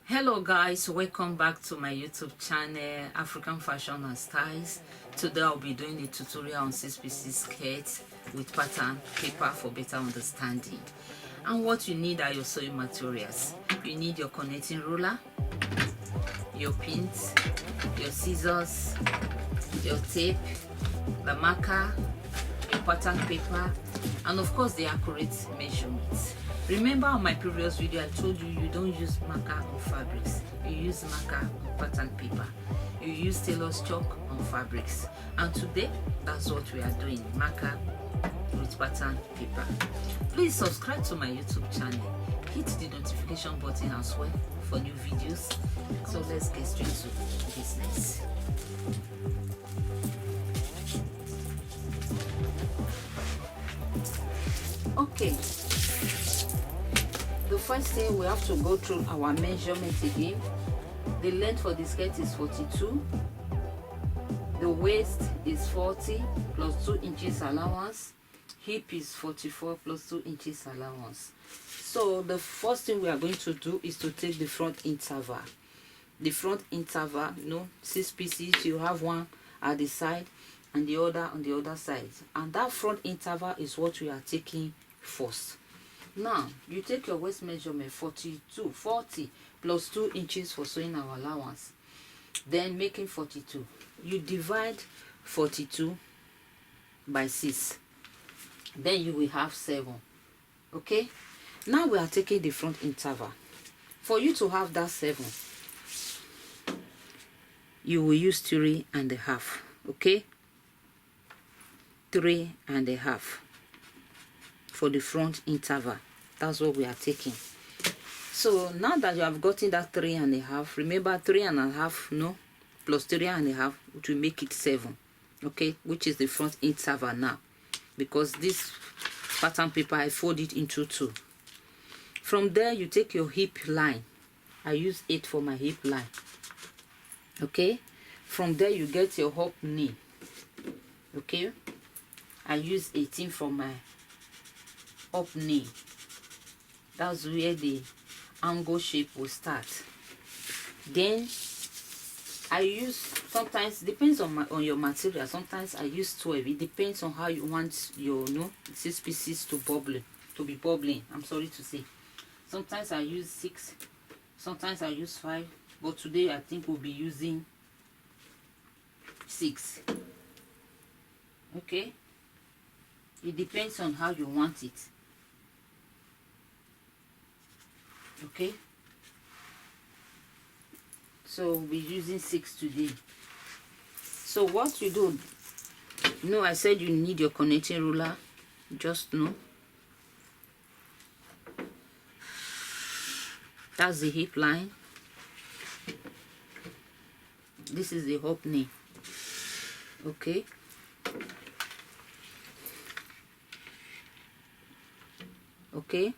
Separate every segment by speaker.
Speaker 1: Hello guys, welcome back to my YouTube channel African Fashion and Styles. Today I'll be doing a tutorial on 6-piece skirts with pattern paper for better understanding. And what you need are your sewing materials. You need your connecting ruler, your pins, your scissors, your tape, the marker, your pattern paper, and of course the accurate measurements. Remember on my previous video I told you you don't use marker on fabrics, you use marker on pattern paper, you use tailor's chalk on fabrics, and today that's what we are doing, marker with pattern paper. Please subscribe to my YouTube channel, hit the notification button as well for new videos. So let's get straight to business. Okay, the first thing we have to go through our measurement again. The length for the skirt is 42, the waist is 40 plus 2 inches allowance, hip is 44 plus 2 inches allowance. So the first thing we are going to do is to take the front interval. The front interval, 6 pieces, you have one at the side and the other on the other side, and that front interval is what we are taking first. Now you take your waist measurement 40 plus 2 inches for sewing our allowance, then making 42. You divide 42 by 6, then you will have 7. Okay, now we are taking the front interval. For you to have that 7, you will use 3.5. okay, 3.5 for the front interval. That's what we are taking. So now that you have gotten that 3.5, remember 3.5 plus 3.5, which will make it 7, okay, which is the front interval now, because this pattern paper I fold it into 2. From there you take your hip line. I use 8 for my hip line. Okay, from there you get your up knee. Okay, I use 18 for my up knee. That's where the angle shape will start. Then I use, sometimes depends on your material, sometimes I use 12. It depends on how you want your 6 pieces to be bubbling, I'm sorry to say. Sometimes I use 6, sometimes I use 5, but today I think we'll be using 6. Okay, it depends on how you want it. Okay, so we'll be using 6 today. So what you do, I said you need your connecting ruler. Just that's the hip line, this is the up knee. Okay, okay,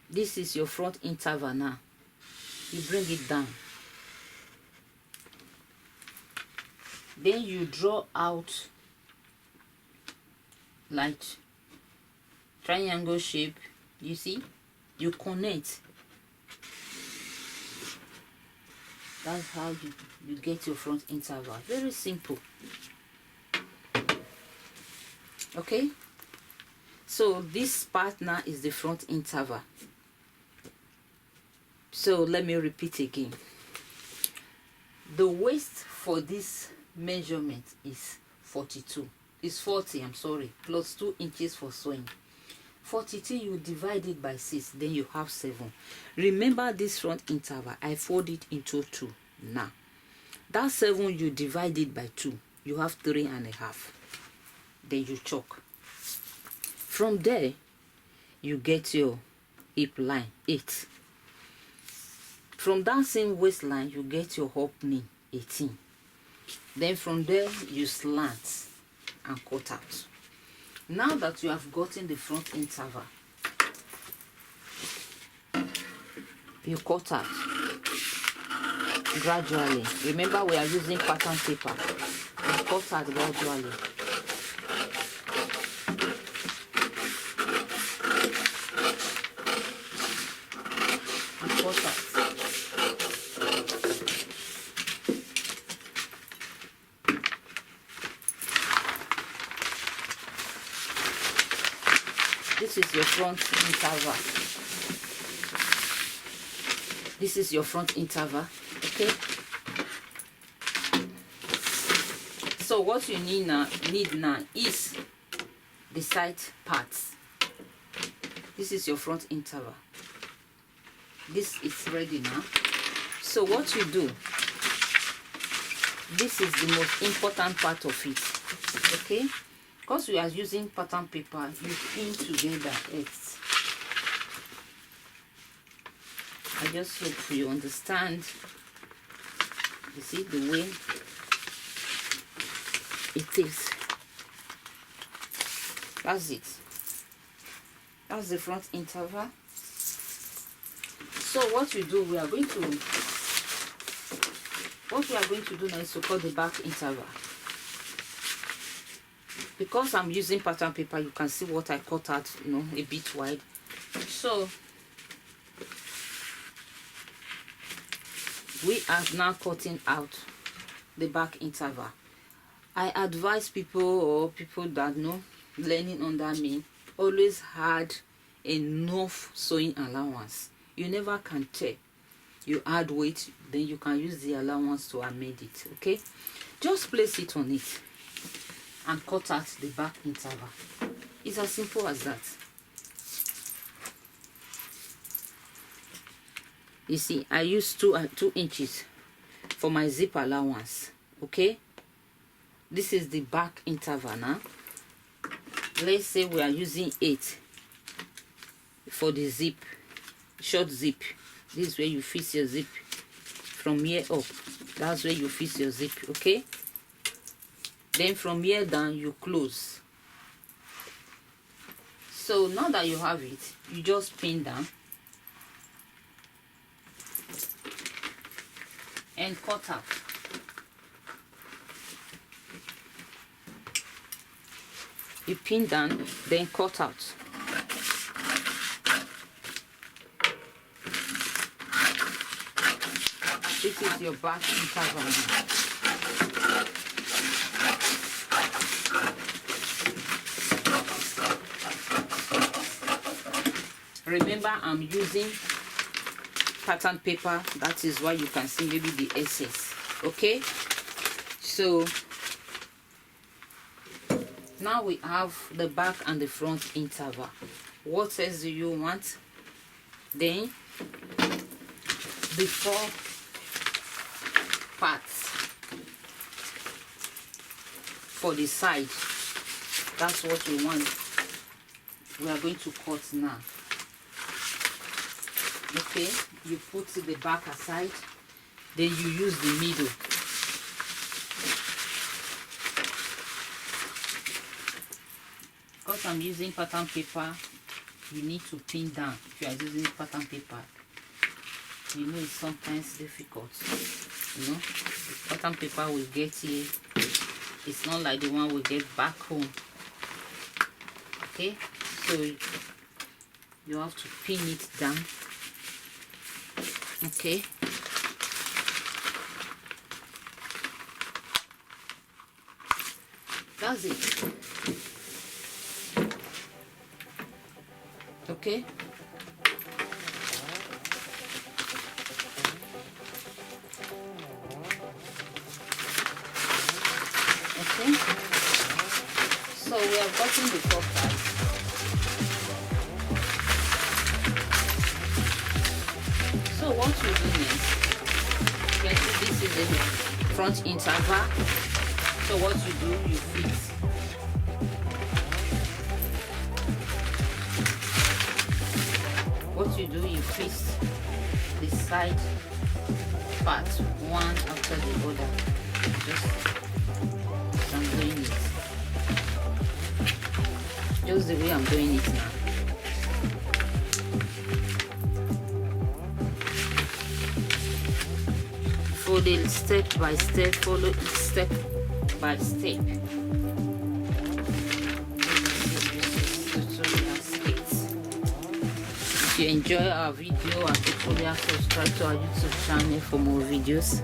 Speaker 1: this is your front interval. Now you bring it down, then you draw out like triangle shape. You see, you connect. That's how you get your front interval. Very simple. Okay, so this part now is the front interval. So let me repeat again. The waist for this measurement is 42. It's 40, I'm sorry, plus 2 inches for sewing. 42, you divide it by 6, then you have 7. Remember this front interval, I fold it into 2. Now that 7 you divide it by 2, you have 3.5. Then you chalk. From there you get your hip line 8. From that same waistline you get your up knee 18. Then from there you slant and cut out. Now that you have gotten the front interval, you cut out gradually. Remember we are using pattern paper. You cut out gradually. You cut out. is your front interval. This is your front interval. Okay, so what you need now is the side parts. This is your front interval. This is ready now. So what you do, this is the most important part of it. Okay, because we are using pattern paper, you pin together it. I just hope you understand. You see the way it is. That's it. That's the front interval. So what we do, we are going to do now is to cut the back interval. Because I'm using pattern paper, you can see what I cut out, you know, a bit wide. So we are now cutting out the back interval. I advise people or people that know learning under me, always had enough sewing allowance. You never can tell. You add weight, then you can use the allowance to amend it. Okay, just place it on it and cut out the back interval. It's as simple as that. You see, I use 2 inches for my zip allowance. Okay, this is the back interval now. Let's say we are using 8 for the zip, short zip. This is where you fix your zip from here up. That's where you fix your zip. Okay, then from here down you close. So now that you have it, you just pin down and cut out. You pin down, then cut out. This is your back interval. Remember, I'm using pattern paper. That is why you can see maybe the excess. Okay, so now we have the back and the front interval. What else do you want? Then the 4 parts for the side. That's what we want. We are going to cut now. Okay, you put the back aside, then you use the middle. Because I'm using pattern paper, you need to pin down. If you are using pattern paper, you know it's sometimes difficult. You know, the pattern paper will get here. It's not like the one we get back home. Okay, so you have to pin it down. Okay, that's it. Okay, okay, so we have gotten the 4 parts. So what we do next, you can see this is the front interval. So what you do, you fix. What you do, you fix the side part one after the other. Just I'm doing it. Just the way I'm doing it now. Follow step by step, follow it step by step. If you enjoy our video and tutorial, subscribe to our YouTube channel for more videos.